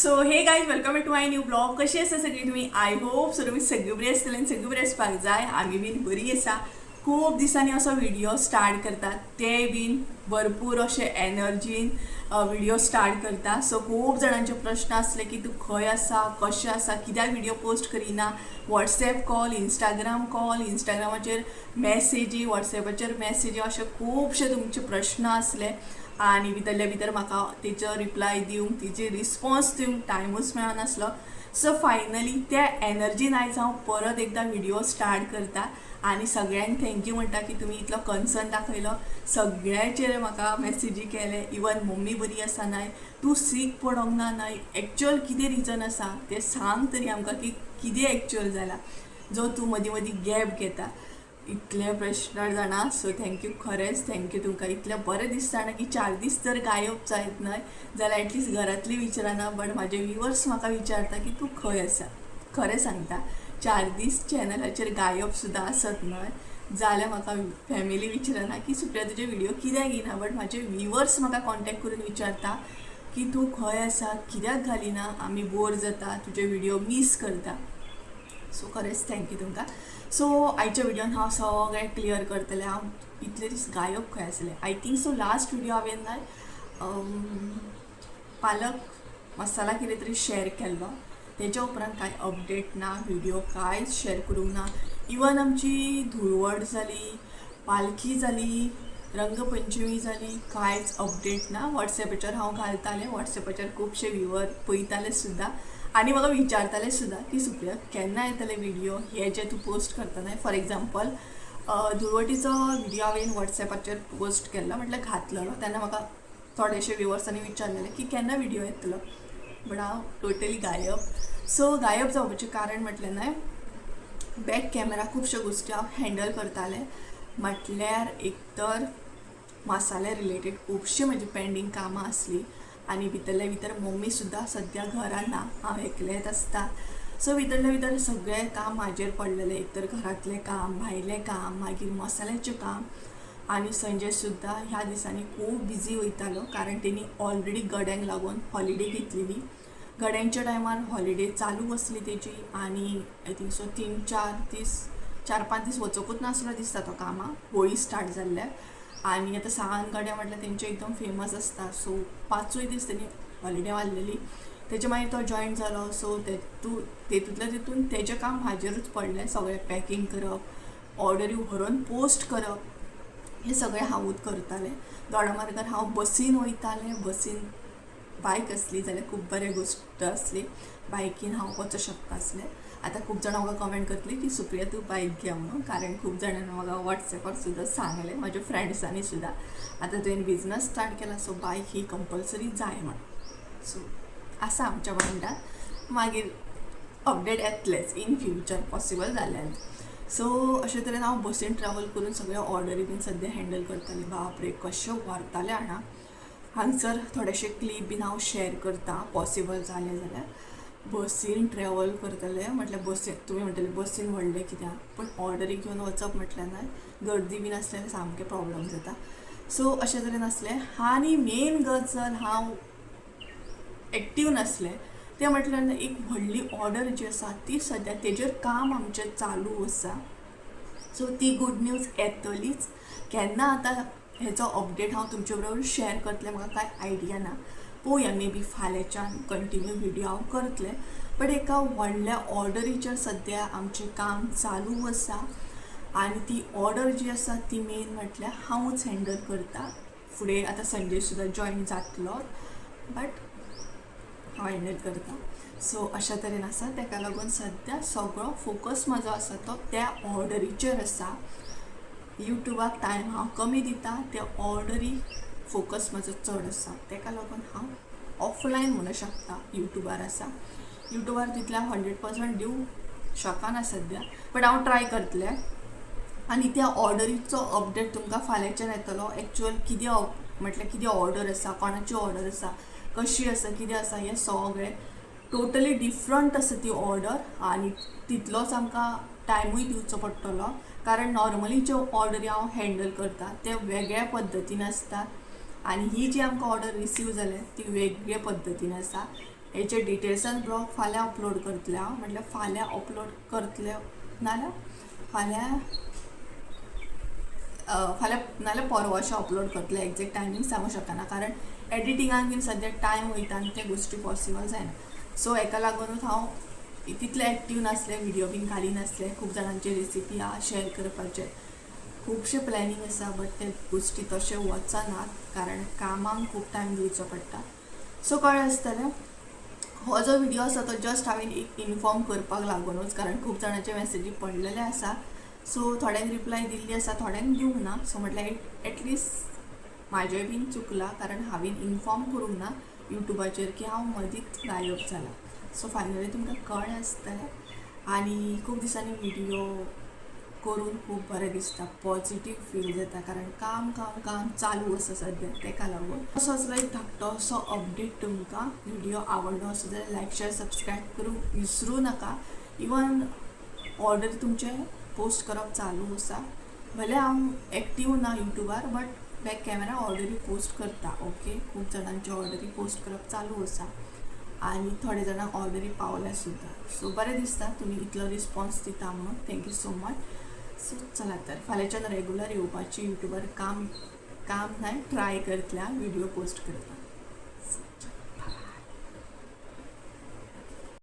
So hey guys welcome to my new blog. कशी आसा सगळी तुम्ही? आय होप सो तुम्ही सगळी बरी आसतली आनी सगळी बरी आसपाक जाय. आमी बीन बरी आसा. खूब दिसांनी असो व्हिडिओ स्टार्ट करतात ते बीन भरपूर अशे एनर्जीन व्हिडिओ स्टार्ट करता. सो खूब जाणांचे प्रश्न आसले की तू खंय आसा, कशें आसा, कित्याक व्हिडिओ पोस्ट करिना. व्हॉट्सएप कॉल, इंस्टाग्रामाचेर मेसेजी, व्हॉट्सएपाचेर मेसेजी, अशे खुबशे तुमचे प्रश्न आसले आणि भितरल्या भितर म्हाका तेचो रिप्लाय दिवंक, तिचे रिस्पॉन्स दिवंक टायमूच मेळनासलो. सो फायनली त्या एनर्जीन आयज हांव परत एकदा व्हिडिओ स्टार्ट करता आणि सगळ्यांक थँक्यू म्हणटा की तुमी इतलो कन्सर्न दाखयलो. सगळ्याचेर म्हाका मेसेजी केले. इवन मम्मी बरी आसा नाय, तूं सीक पडोंक ना नाय, एक्चुअल कितें रिजन आसा तें सांग तरी आमकां की कितें एक्चुअल जाला जो तूं मदीं मदीं गॅप घेता. इतले प्रश्न जाणा. सो थँक्यू, खरेंच थँक्यू तुमकां. इतलें बरें दिसता ना की 4 दीस जर गायब जायत न्हय जाल्यार एटलिस्ट घरांतली विचारना, बट म्हाजे व्ह्युअर्स म्हाका विचारता की तूं खंय आसा. खरें सांगता, 4 दीस चॅनलाचेर गायब सुद्दां आसत न्हय जाल्यार म्हाका फॅमिली विचारना की सुप्रिया तुजे व्हिडिओ कित्याक येना, बट म्हाजे व्ह्युअर्स म्हाका कॉन्टॅक्ट करून विचारता की तूं खंय आसा, कित्याक घालिना, आमी बोर जाता, तुजे व्हिडिओ मिस करता. सो खरेंच थँक्यू तुमकां. सो आयच्या व्हिडिओन हांव सगळें क्लियर करतलें. हांव इतले दीस गायब खंय आसलें. I think so last video हांवें ना पालक मसाला कितें तरी शेअर केल्लो. तेच्या उपरांत कांय अपडेट ना, व्हिडिओ कांयच शेअर करूंक ना. इवन आमची धुळवट जाली, पालखी जाली, रंगपंचमी जाली, कांयच अपडेट ना. व्हॉट्सएपाचेर हांव घालतालें, व्हॉट्सएपाचेर खुबशे व्ह्युअर पळयताले सुद्दां आणि म्हाका विचारताले सुद्दां की सुप्रिया केन्ना येतले व्हिडिओ हे जे तूं पोस्ट करतना. फॉर एक्झाम्पल धुळवटीचो व्हिडिओ हांवें व्हॉट्सएपाचेर पोस्ट केल्लो, म्हटल्यार घातलेलो. तेन्ना म्हाका थोडेशे व्ह्युअर्सांनी विचारलेले की केन्ना व्हिडिओ येतलो, बट हांव टोटली गायब. सो गायब जावपाचें कारण म्हटलें न्हय, बॅक कॅमेरा खुबश्यो गोश्टी हांव हँडल करतालें. म्हटल्यार एक तर मसाल्या रिलेटेड खुबशी म्हजी पेंडींग कामां आसली आणि भितरल्या भितर मम्मी सुद्दां सद्या घरान ना, हांव एकलेंच आसता. सो भितरल्या भितर सगळें काम म्हाजेर पडलेलें. एक तर घरांतलें काम, भायलें काम, मागीर मसाल्याचें काम. आणि संजय सुद्दां ह्या दिसांनी खूब बिजी वयतालो कारण तेणी ऑलरेडी गड्यांक लागून हॉलिडे घेतलेली. गड्यांच्या टायमार हॉलिडे चालू आसली तेजी आणि आय थिंक सो 4-5 दीस वचोकूच नासलो दिसता तो कामां, होळी स्टार्ट जाल्ल्या. आणि आता सावंतवाड्या म्हटल्यार तेंचे एकदम फेमस आसता. सो 5 दीस त्यांनी हॉलिडे मारलेली. तेचे मागीर तो जॉईन जालो. सो तेतून तेजें काम हाजेरूच पडलें. सगळें पॅकींग करप, ऑर्डरी व्हरून पोस्ट करप, हे सगळें हांवूच करतालें. दोडामार्गार हांव बसीन वयतालें. बसीन बायक आसली जाल्यार खूब बरें गोश्ट आसली, बायकीन हांव वचूं शकता आसलें. आतां खूब जाणां म्हाका कमेंट करतली की सुप्रिया तूं बायक घे म्हणून, कारण खूब जाणांनी म्हाका व्हॉट्सएपार सुद्दां सांगलें, म्हाज्या फ्रेंड्सांनी सुद्दां. आतां तुवें बिझनस स्टार्ट केला सो बायक ही कंपल्सरी जाय म्हणून. सो आसा आमच्या मायंडान. मागीर अपडेट येतलेच इन फ्युचर पॉसिबल जाल्यार. सो अशे तरेन हांव बसीन ट्रॅवल करून सगळे ऑर्डरी बीन सद्या हँडल करतालें. बापरे कश्यो व्हरतालें हांगा. हांगसर थोडेशे क्लीप बीन हांव शेअर करता पॉसिबल जालें जाल्यार. बसीन ट्रॅवल करतले म्हटल्यार बसीन, तुमी म्हणटले बसीन व्हडलें कित्याक, पण ऑर्डरी घेवन वचप म्हटल्यार ना गर्दी बीन आसल्यार सामकें प्रॉब्लम जाता. सो अशे तरेन आसलें. आनी मेन गजाल हांव एक्टीव नासलें तें म्हटल्यार एक व्हडली ऑर्डर जी आसा ती सद्या तेजेर काम आमचें चालू आसा. सो ती गूड न्यूज येतलीच. केन्ना आतां हेचो अपडेट हांव तुमचे बरोबर शेअर करतलें म्हाका कांय आयडिया ना. पळोवया, मे बी फाल्यांच्यान कंटिन्यू व्हिडिओ हांव करतलें. बट एका व्हडल्या ऑर्डरीचेर सद्या आमचें काम चालू आसा आनी ती ऑर्डर जी आसा ती मेन म्हटल्यार हांवूच हँडल करता. फुडें आतां संजय सुद्दां जॉईन जातलो, बट हांव हँडल करता. सो अशा तरेन आसा. ताका लागून सद्या सगळो फोकस म्हजो आसा तो त्या ऑर्डरीचेर आसा. यूट्यूबाक टायम हांव कमी दिता, त्या ऑर्डरी फोकस म्हजो चड आसा. ताका लागून हांव ऑफलायन म्हणूं शकता यूट्यूबार आसा. यूट्यूबार तितल्या 100% दिवंक शकना सद्या, बट हांव ट्राय करतलें. आनी त्या ऑर्डरीचो अपडेट तुमकां फाल्यांच्यान येतलो. एक्चुअल कितें म्हटल्यार कितें ऑर्डर आसा, कोणाची ऑर्डर आसा, कशी आसा, कितें आसा, हें सगळें टोटली डिफरंट आसा ती ऑर्डर. आनी तितलोच आमकां टायमूय दिवचो पडटलो कारण नॉर्मली ज्यो ऑर्डरी हांव हँडल करता ते वेगळ्या पद्दतीन आसता आणि ही जी आमकां ऑर्डर रिसीव जाल्या ती वेगळे पद्दतीन आसा. हेचे डिटेल्सान ब्लॉग फाल्यां अपलोड करतले हांव. म्हटल्यार फाल्यां अपलोड करतले नाल्यार फाल्यां नाल्यार परवा अशें अपलोड करतले. एक्झॅक्ट टायमींग सांगूं शकना कारण एडिटिंगाक बीन सद्या टायम वयता आनी ते गोश्टी पॉसिबल जायना. सो हेका लागूनूच हांव तितले एक्टीव नासले, व्हिडिओ बीन घालिनासले. खूब जाणांची रेसिपी आहा शेअर करपाचे, खुबशे प्लॅनिंग आसा, बट ते गोश्टी तशें वचनात कारण कामाक खूब टायम दिवचो पडटा. सो कळ्ळें आसतलें हो जो व्हिडिओ आसा तो जस्ट हांवें एक इन्फॉर्म करपाक लागूनच कारण खूब जाणांचे मॅसेजी पडलेले आसा. सो थोड्यांक रिप्लाय दिल्ली आसा, थोड्यांक दिवंक ना. सो म्हटल्यार एटलिस्ट म्हाजें बीन चुकलां कारण हांवें इन्फॉर्म करूंक ना युट्यूबाचेर की हांव मदींच गायब जाला. सो फायनली तुमकां कळ्ळें आसतलें. आनी खूब दिसांनी व्हिडिओ करून खूब बरें दिसता, पॉझिटीव फील जाता कारण काम काम काम चालू आसा सद्या तेका लागून. असोच लायक धाकटो असो अपडेट तुमकां. व्हिडिओ आवडलो आसा जाल्यार लायक शेअर सबस्क्रायब करूंक विसरूं नाका. इवन ऑर्डर तुमचे पोस्ट करप चालू आसा. भले हांव एक्टीव ना युट्यूबार बट बॅक कॅमेरा ऑर्डरी पोस्ट करता. ओके, खूब जाणांची ऑर्डरी पोस्ट करप चालू आसा आनी थोडे जाणांक ऑर्डरी पावल्या सुद्दां. सो बरें दिसता तुमी इतलो रिस्पॉन्स दिता म्हणून. Thank you so much. सो चला तर फाल्यांच्यान रेगुलर येवपाची युट्यूबार काम न्हय ट्राय करतल्या व्हिडिओ पोस्ट करता.